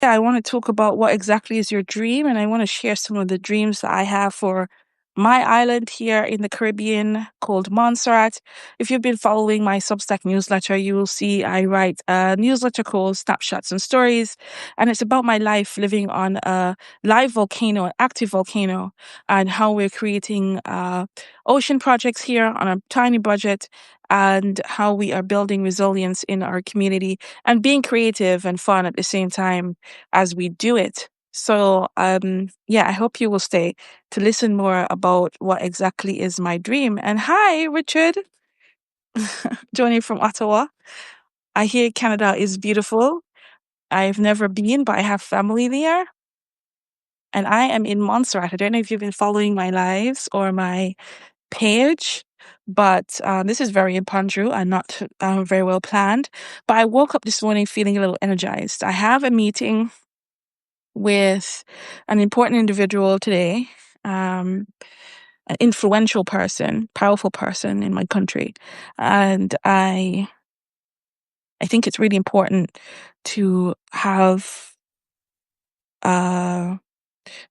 I want to talk about what exactly is your dream, and I want to share some of the dreams that I have for my island here in the Caribbean called Montserrat. If you've been following my Substack newsletter, you will see I write a newsletter called Snapshots and Stories, and it's about my life living on a live volcano, an active volcano, and how we're creating ocean projects here on a tiny budget, and how we are building resilience in our community and being creative and fun at the same time as we do it. So, yeah, I hope you will stay to listen more about what exactly is my dream. And hi, Richard, joining from Ottawa. I hear Canada is beautiful. I've never been, but I have family there. And I am in Montserrat. I don't know if you've been following my lives or my page, but this is very impromptu and not very well planned. But I woke up this morning feeling a little energized. I have a meeting with an important individual today, an influential person, powerful person in my country, and I think it's really important to have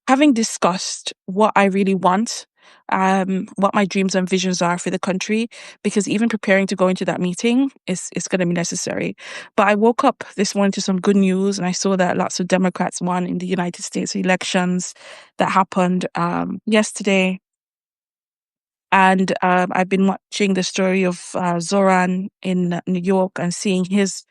having discussed what I really want, what my dreams and visions are for the country, because even preparing to go into that meeting is going to be necessary. But I woke up this morning to some good news, and I saw that lots of Democrats won in the United States elections that happened yesterday. And I've been watching the story of Zoran in New York and seeing his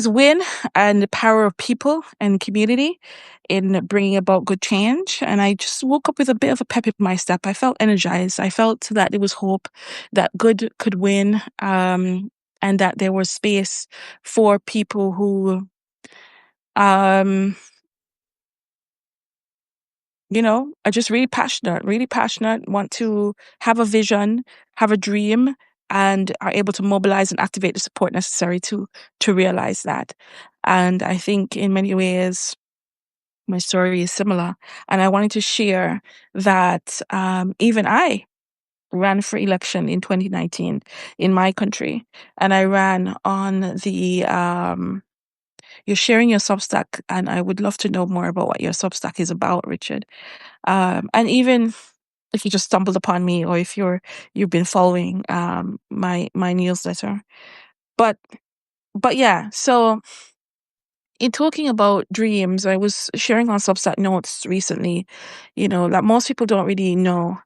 win and the power of people and community in bringing about good change. And I just woke up with a bit of a pep in my step. I felt energized. I felt that there was hope, that good could win, and that there was space for people who, um, are just really passionate, want to have a vision, have a dream, and are able to mobilize and activate the support necessary to realize that. And I think in many ways, my story is similar. And I wanted to share that even I ran for election in 2019 in my country. And I ran on you're sharing your Substack, and I would love to know more about what your Substack is about, Richard. And even if you just stumbled upon me, or if you've been following my newsletter. But yeah, so in talking about dreams, I was sharing on Substack notes recently, that most people don't really know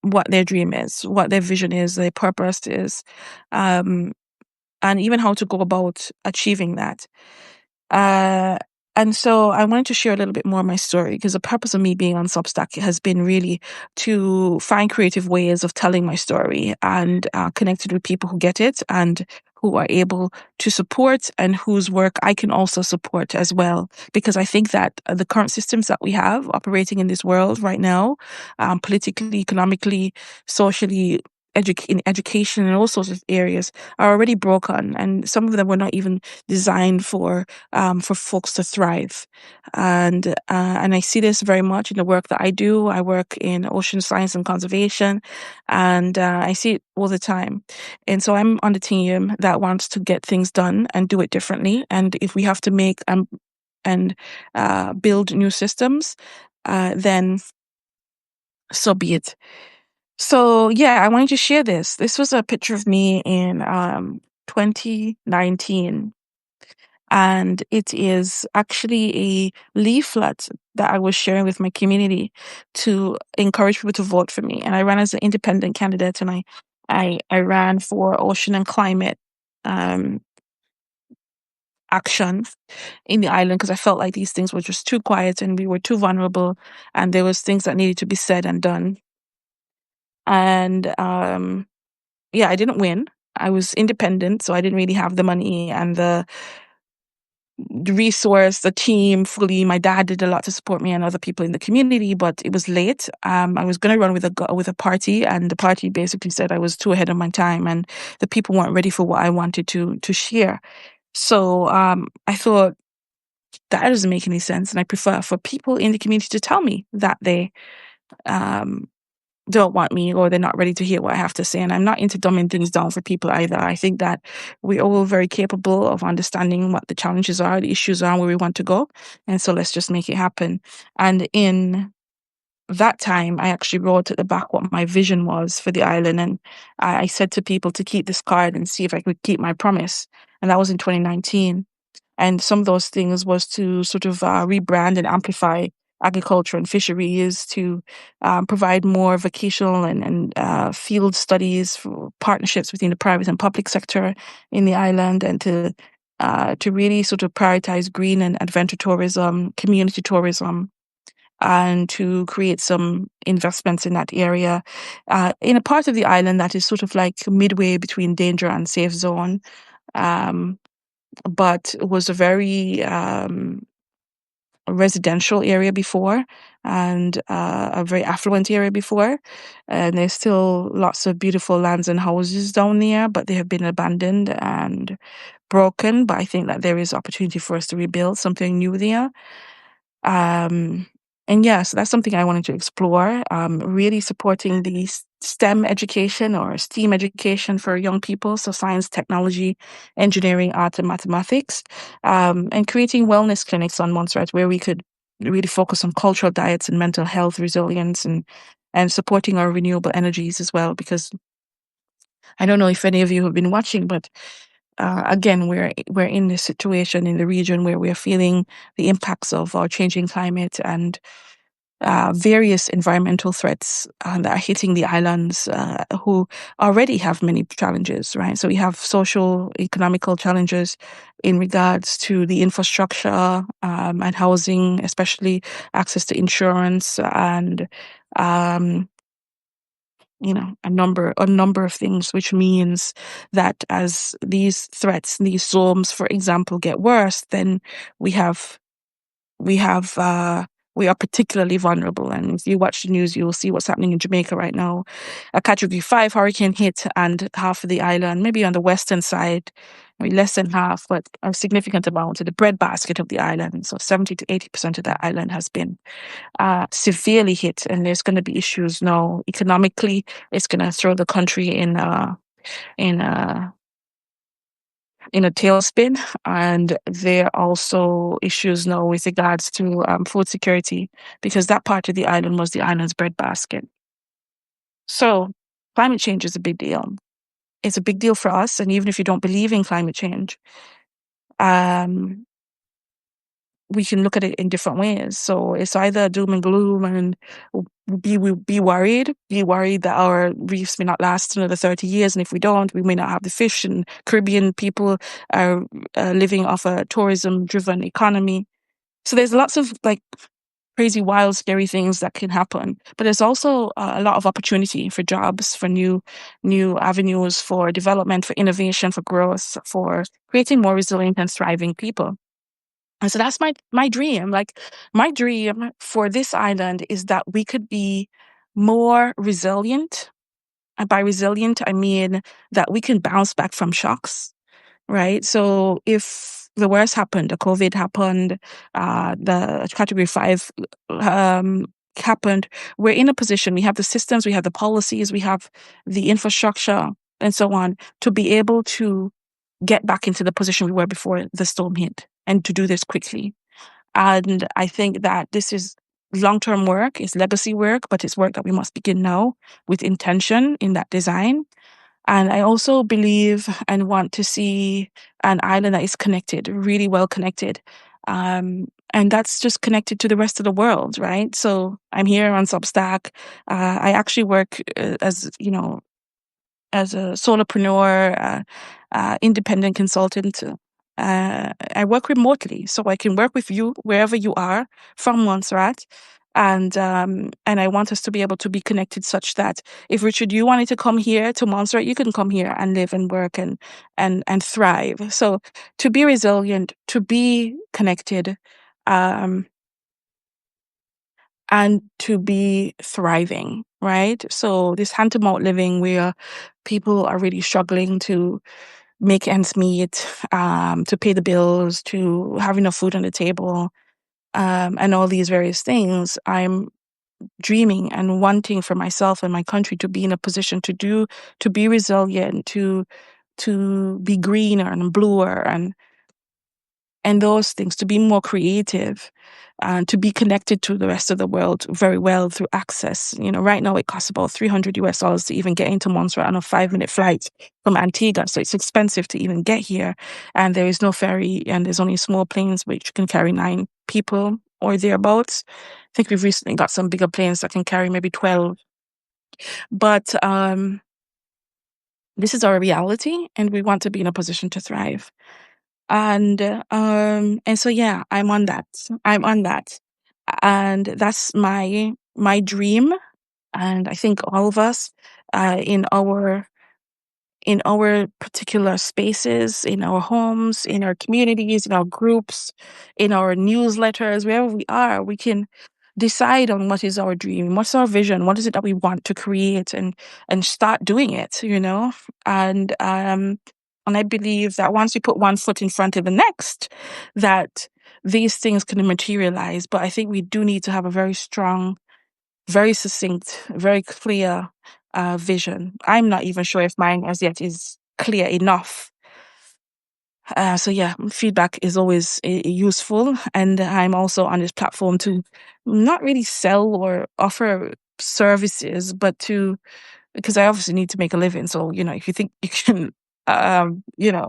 what their dream is, what their vision is, their purpose is, um, and even how to go about achieving that. Uh, and so I wanted to share a little bit more of my story, because the purpose of me being on Substack has been really to find creative ways of telling my story and connected with people who get it and who are able to support, and whose work I can also support as well. Because I think that the current systems that we have operating in this world right now, politically, economically, socially, in education and all sorts of areas, are already broken, and some of them were not even designed for folks to thrive. And I see this very much in the work that I do. I work in ocean science and conservation, and I see it all the time. And so I'm on the team that wants to get things done and do it differently. And if we have to make and build new systems, then so be it. So yeah, I wanted to share this. This was a picture of me in 2019. And it is actually a leaflet that I was sharing with my community to encourage people to vote for me. And I ran as an independent candidate, and I ran for ocean and climate um, action in the island, because I felt like these things were just too quiet and we were too vulnerable, and there was things that needed to be said and done. And yeah, I didn't win. I was independent, so I didn't really have the money and the resource, the team fully. My dad did a lot to support me and other people in the community, but it was late. I was going to run with a party, and the party basically said I was too ahead of my time, and the people weren't ready for what I wanted to share. So I thought that doesn't make any sense, and I prefer for people in the community to tell me that they um, don't want me, or they're not ready to hear what I have to say. And I'm not into dumbing things down for people either. I think that we're all very capable of understanding what the challenges are, the issues are, where we want to go. And so let's just make it happen. And in that time, I actually wrote at the back what my vision was for the island. And I said to people to keep this card and see if I could keep my promise. And that was in 2019. And some of those things was to sort of rebrand and amplify agriculture and fisheries, to provide more vocational and field studies for partnerships between the private and public sector in the island, and to really sort of prioritize green and adventure tourism, community tourism, and to create some investments in that area, in a part of the island that is sort of like midway between danger and safe zone, um, but was a very residential area before, and a very affluent area before. And there's still lots of beautiful lands and houses down there, but they have been abandoned and broken. But I think that there is opportunity for us to rebuild something new there. Um, and yeah, so that's something I wanted to explore. Really supporting the STEM education or STEAM education for young people, so science, technology, engineering, art, and mathematics, and creating wellness clinics on Montserrat where we could really focus on cultural diets and mental health resilience, and supporting our renewable energies as well. Because I don't know if any of you have been watching, but again, we're in this situation in the region where we're feeling the impacts of our changing climate, and various environmental threats that are hitting the islands, who already have many challenges, right? So we have social, economical challenges in regards to the infrastructure, and housing, especially access to insurance, and um, a number of things, which means that as these threats, these storms, for example, get worse, then we have we have we are particularly vulnerable. And if you watch the news, you will see what's happening in Jamaica right now. A Category 5 hurricane hit, and half of the island, maybe on the western side, maybe less than half, but a significant amount of the breadbasket of the island. So 70 to 80% of that island has been severely hit, and there's going to be issues now economically. It's going to throw the country in a in a tailspin, and there are also issues now with regards to food security, because that part of the island was the island's breadbasket. So climate change is a big deal. It's a big deal for us, and even if you don't believe in climate change, um, we can look at it in different ways. So it's either doom and gloom and be worried that our reefs may not last another 30 years. And if we don't, we may not have the fish, and Caribbean people are living off a tourism driven economy. So there's lots of like crazy, wild, scary things that can happen. But there's also a lot of opportunity for jobs, for new avenues, for development, for innovation, for growth, for creating more resilient and thriving people. And so that's my dream. Like, my dream for this island is that we could be more resilient. And by resilient, I mean that we can bounce back from shocks, right? So if the worst happened, the COVID happened, the Category 5 happened, we're in a position, we have the systems, we have the policies, we have the infrastructure, and so on, to be able to get back into the position we were before the storm hit, and to do this quickly. And I think that this is long-term work, it's legacy work, but it's work that we must begin now with intention in that design. And I also believe and want to see an island that is connected, really well connected. And that's just connected to the rest of the world, right? So I'm here on Substack. I actually work as a solopreneur, independent consultant. I work remotely, so I can work with you wherever you are from Montserrat. And I want us to be able to be connected such that if Richard, you wanted to come here to Montserrat, you can come here and live and work and thrive. So to be resilient, to be connected, um, and to be thriving, right? So this hand to mouth living where people are really struggling to make ends meet, to pay the bills, to have enough food on the table, and all these various things. dreaming and wanting for myself and my country to be in a position to be resilient, to be greener and bluer and those things, to be more creative and to be connected to the rest of the world very well through access. Right now it costs about $300 to even get into Montserrat on a 5-minute flight from Antigua. So it's expensive to even get here. And there is no ferry and there's only small planes which can carry 9 people or thereabouts. I think we've recently got some bigger planes that can carry maybe 12. But this is our reality and we want to be in a position to thrive. And so yeah, I'm on that. I'm on that. And that's my dream. And I think all of us in our particular spaces, in our homes, in our communities, in our groups, in our newsletters, wherever we are, we can decide on what is our dream, what's our vision, what is it that we want to create, and start doing it. And I believe that once we put one foot in front of the next, that these things can materialize. But I think we do need to have a very strong, very succinct, very clear vision. I'm not even sure if mine as yet is clear enough. So yeah, feedback is always useful, and I'm also on this platform to not really sell or offer services, but to because I obviously need to make a living. So, if you think you can,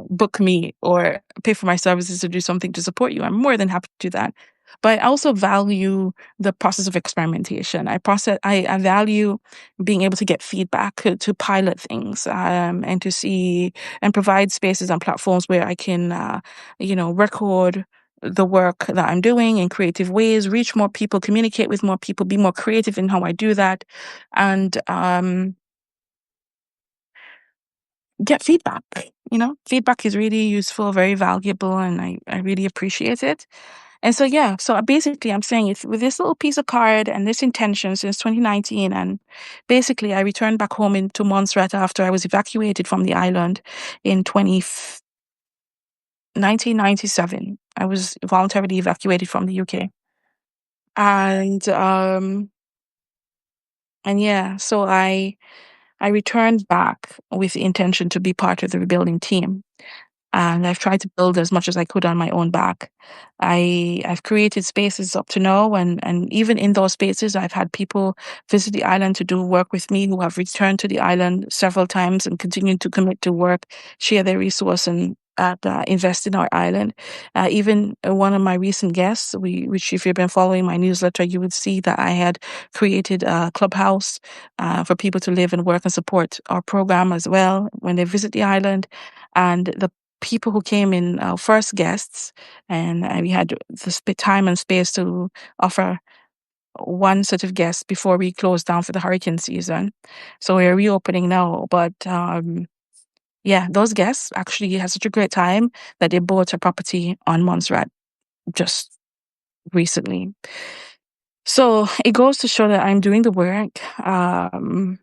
book me or pay for my services to do something to support you, I'm more than happy to do that. But I also value the process of experimentation. I value being able to get feedback, to pilot things, and to see and provide spaces and platforms where I can, record the work that I'm doing in creative ways, reach more people, communicate with more people, be more creative in how I do that, and get feedback. Feedback is really useful, very valuable, and I really appreciate it. And so, yeah, so basically I'm saying it's with this little piece of card and this intention since 2019. And basically I returned back home into Montserrat after I was evacuated from the island in 1997. I was voluntarily evacuated from the UK. And yeah, so I returned back with the intention to be part of the rebuilding team. And I've tried to build as much as I could on my own back. I've created spaces up to now, and even in those spaces, I've had people visit the island to do work with me who have returned to the island several times and continue to commit to work, share their resource, and invest in our island. Even one of my recent guests, which if you've been following my newsletter, you would see that I had created a clubhouse for people to live and work and support our program as well when they visit the island. And the people who came in, our first guests, and we had the time and space to offer one set of guests before we closed down for the hurricane season. So we're reopening now, but yeah, those guests actually had such a great time that they bought a property on Montserrat just recently. So it goes to show that I'm doing the work, and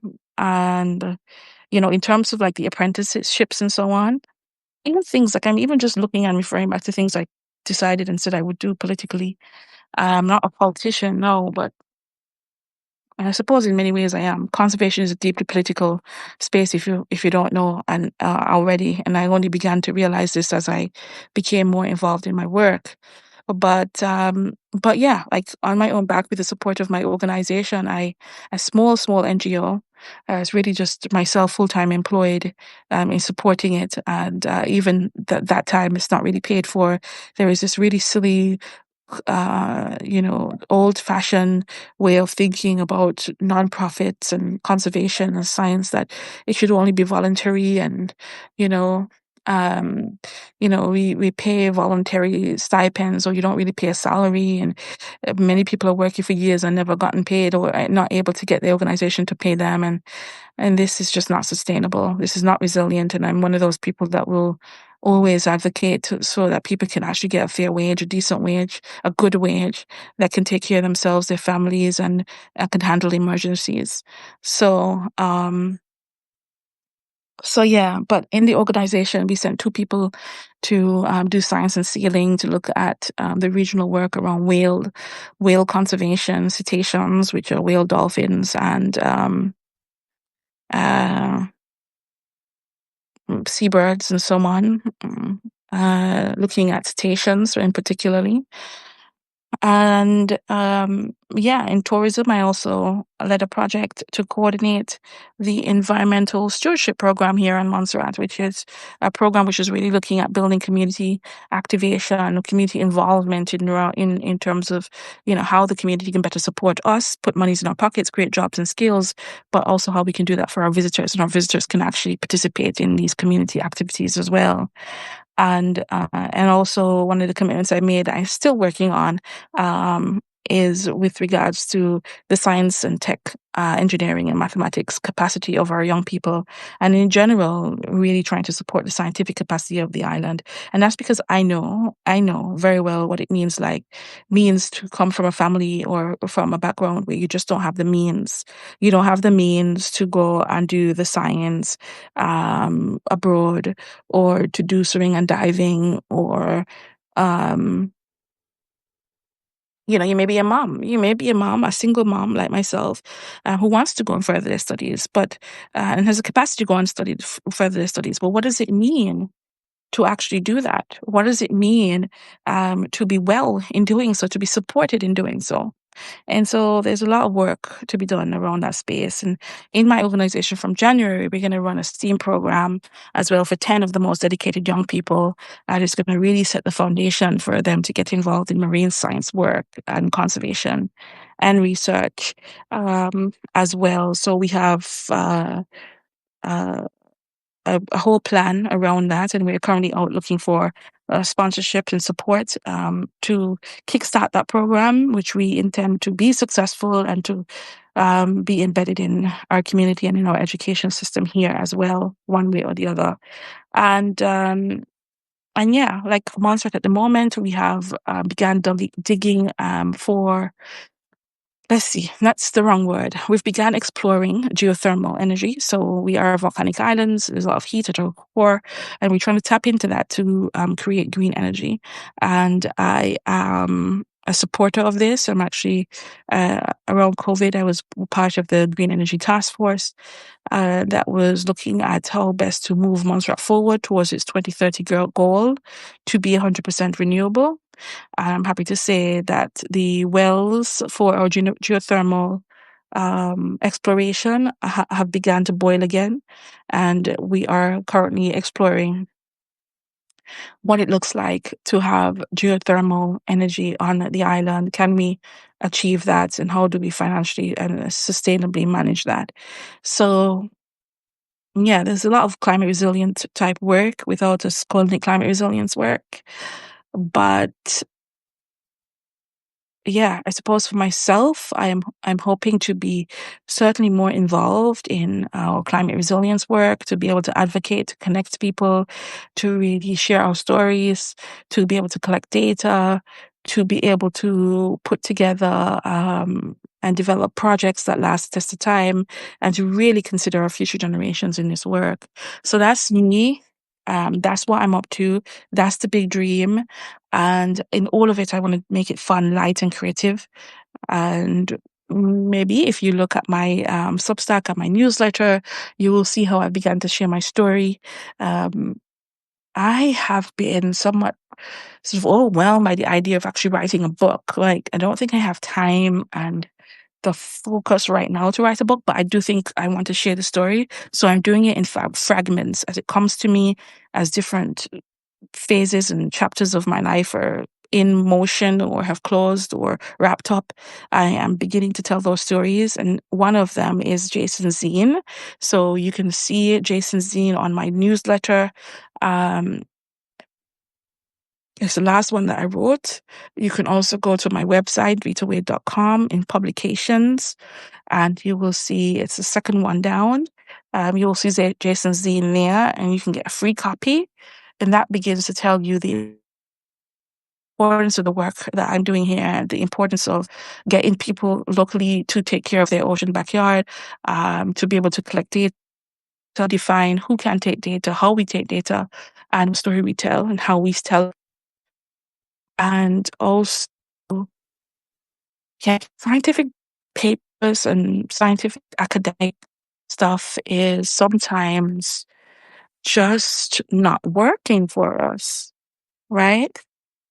in terms of like the apprenticeships and so on, even things like I'm even just looking and referring back to things I decided and said I would do politically. I'm not a politician, no, but I suppose in many ways I am. Conservation is a deeply political space if you don't know and already. And I only began to realize this as I became more involved in my work. But yeah, like on my own back with the support of my organization, a small NGO. It's really just myself full time employed in supporting it, and even that time it's not really paid for. There is this really silly old fashioned way of thinking about nonprofits and conservation and science that it should only be voluntary and, you know, we pay voluntary stipends or you don't really pay a salary and many people are working for years and never gotten paid or are not able to get the organization to pay them and this is just not sustainable. This is not resilient and I'm one of those people that will always advocate so that people can actually get a fair wage, a decent wage, a good wage that can take care of themselves, their families, and can handle emergencies. So, So yeah, but in the organization, we sent two people to do science and sealing to look at the regional work around whale conservation, cetaceans, which are whale dolphins, and uh, seabirds and so on. Looking at cetaceans in particularly. And yeah, in tourism, I also led a project to coordinate the environmental stewardship program here in Montserrat, which is a program which is really looking at building community activation, community involvement in terms of how the community can better support us, put monies in our pockets, create jobs and skills, but also how we can do that for our visitors, and our visitors can actually participate in these community activities as well. And also one of the commitments I made that I'm still working on is with regards to the science and tech, engineering and mathematics capacity of our young people, and in general, really trying to support the scientific capacity of the island. And that's because I know very well what it means to come from a family or from a background where you just don't have the means. You don't have the means to go and do the science abroad, or to do swimming and diving, or um you may be a mom. You may be a mom, a single mom like myself, who wants to go and further their studies, but and has the capacity to go and further their studies. But what does it mean to actually do that? What does it mean to be well in doing so, to be supported in doing so? And so there's a lot of work to be done around that space. And in my organization from January, we're going to run a STEAM program as well for 10 of the most dedicated young people. That is going to really set the foundation for them to get involved in marine science work and conservation and research as well. So we have uh, a whole plan around that, and we're currently out looking for sponsorship and support to kickstart that program, which we intend to be successful and to be embedded in our community and in our education system here as well, one way or the other. And yeah, like Montserrat at the moment, we have began digging for, let's see, that's the wrong word. We've begun exploring geothermal energy. So we are volcanic islands. There's a lot of heat at our core, and we're trying to tap into that to create green energy. And I am a supporter of this. I'm actually, around COVID, I was part of the Green Energy Task Force that was looking at how best to move Montserrat forward towards its 2030 goal to be 100% renewable. I'm happy to say that the wells for our geothermal exploration have begun to boil again, and we are currently exploring what it looks like to have geothermal energy on the island. Can we achieve that, and how do we financially and sustainably manage that? So yeah, there's a lot of climate resilient type work without us calling it climate resilience work, but yeah, I suppose for myself, I'm hoping to be certainly more involved in our climate resilience work, to be able to advocate, to connect people, to really share our stories, to be able to collect data, to be able to put together and develop projects that last the test of time, and to really consider our future generations in this work. So that's me. That's what I'm up to. That's the big dream. And in all of it, I want to make it fun, light, and creative. And maybe if you look at my Substack, at my newsletter, you will see how I began to share my story. Um, I have been somewhat sort of overwhelmed by the idea of actually writing a book. Like, I don't think I have time and the focus right now to write a book, but I do think I want to share the story. So I'm doing it in fragments as it comes to me, as different phases and chapters of my life are in motion or have closed or wrapped up. I am beginning to tell those stories, and one of them is Jason's zine. So you can see Jason's zine on my newsletter. Um, it's the last one that I wrote. You can also go to my website, vetawade.com, in publications, and you will see it's the second one down. You will see Jason's zine there, and you can get a free copy. And that begins to tell you the importance of the work that I'm doing here, the importance of getting people locally to take care of their ocean backyard, to be able to collect data to define who can take data, how we take data, and what story we tell, and how we tell. And also, yeah, scientific papers and scientific academic stuff is sometimes just not working for us, right?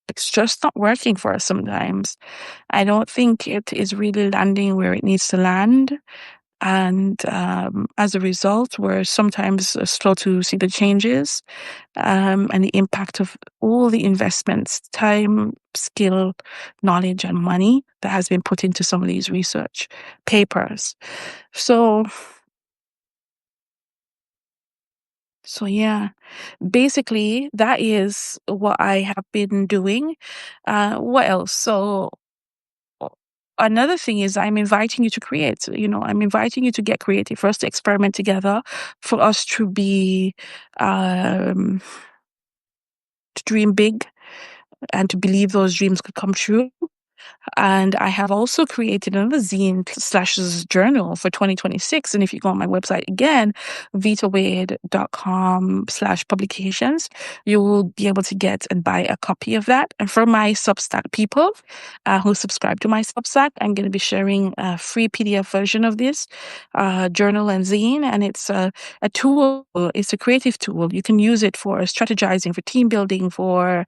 It's just not working for us sometimes. I don't think it is really landing where it needs to land. And as a result, we're sometimes slow to see the changes and the impact of all the investments, time, skill, knowledge, and money that has been put into some of these research papers. So, so yeah, basically that is what I have been doing. What else? So another thing is I'm inviting you to create, I'm inviting you to get creative, for us to experiment together, for us to be, to dream big and to believe those dreams could come true. And I have also created another zine slash journal for 2026. And if you go on my website again, vetawade.com/publications, you will be able to get and buy a copy of that. And for my Substack people who subscribe to my Substack, I'm going to be sharing a free PDF version of this journal and zine. And it's a tool, it's a creative tool. You can use it for strategizing, for team building, for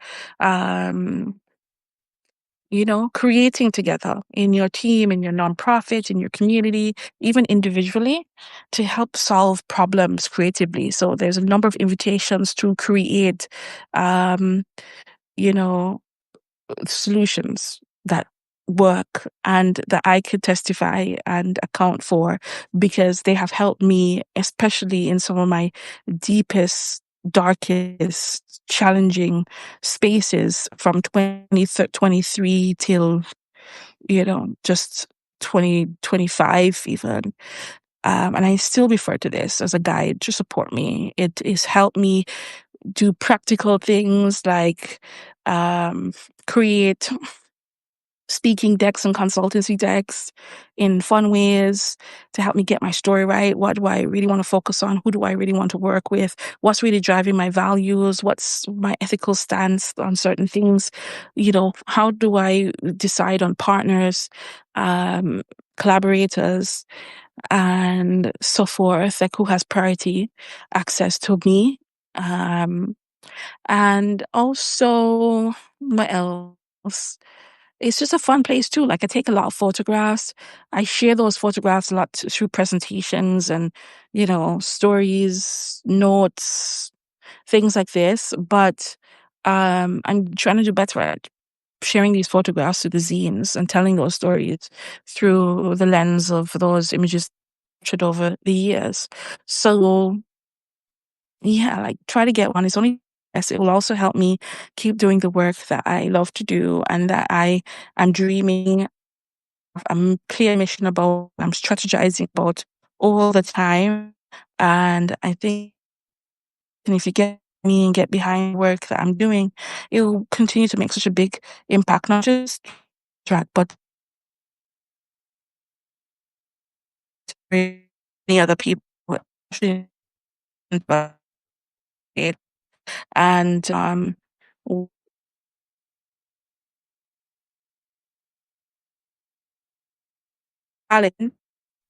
creating together in your team, in your nonprofit, in your community, even individually, to help solve problems creatively. So there's a number of invitations to create, um, you know, solutions that work and that I could testify and account for, because they have helped me, especially in some of my deepest, darkest, challenging spaces from 2023 till, just 2025 even. And I still refer to this as a guide to support me. It has helped me do practical things like create speaking decks and consultancy decks in fun ways to help me get my story right. What do I really want to focus on? Who do I really want to work with? What's really driving my values? What's my ethical stance on certain things? How do I decide on partners, collaborators, and so forth? Like, who has priority access to me? And also, what else? It's just a fun place too. Like, I take a lot of photographs. I share those photographs a lot through presentations and, stories, notes, things like this. But I'm trying to do better at sharing these photographs to the zines and telling those stories through the lens of those images captured over the years. So yeah, like, try to get one. It's only, yes, it will also help me keep doing the work that I love to do and that I am dreaming. I'm clear mission about, I'm strategizing about all the time. And I think, and if you get me and get behind the work that I'm doing, it will continue to make such a big impact, not just track, but many other people. Actually, and talent,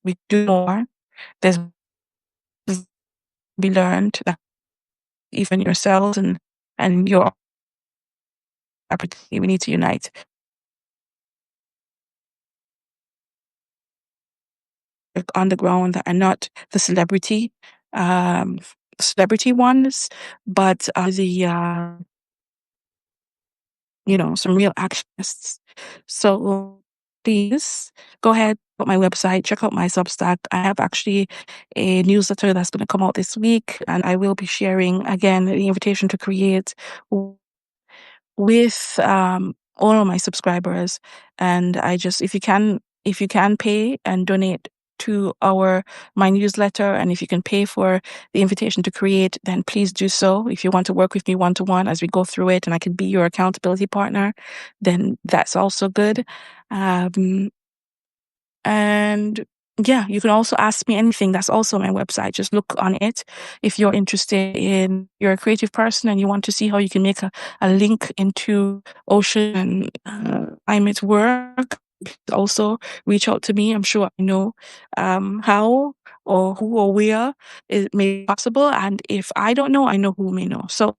we do more. There's be learned that even yourselves and your opportunity, we need to unite on the ground that are not the um, celebrity ones, but some real actionists. So please go ahead, go my website, check out my Substack. I have actually a newsletter that's going to come out this week, and I will be sharing again the invitation to create with all of my subscribers. And if you can pay and donate to my newsletter, and if you can pay for the invitation to create, then please do so. If you want to work with me one-to-one as we go through it and I can be your accountability partner, then that's also good. And Yeah, you can also ask me anything. That's also my website. Just look on it if you're interested in, you're a creative person and you want to see how you can make a link into ocean climate work. Also reach out to me. I'm sure I know how or who or where it may be possible. And if I don't know, I know who may know. So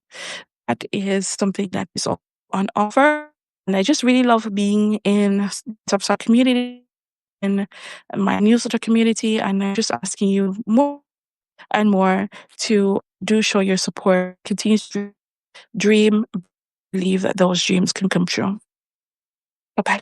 that is something that is on offer. And I just really love being in Substack community, in my newsletter community, and I'm just asking you more and more to do show your support, continue to dream, believe that those dreams can come true. Bye bye.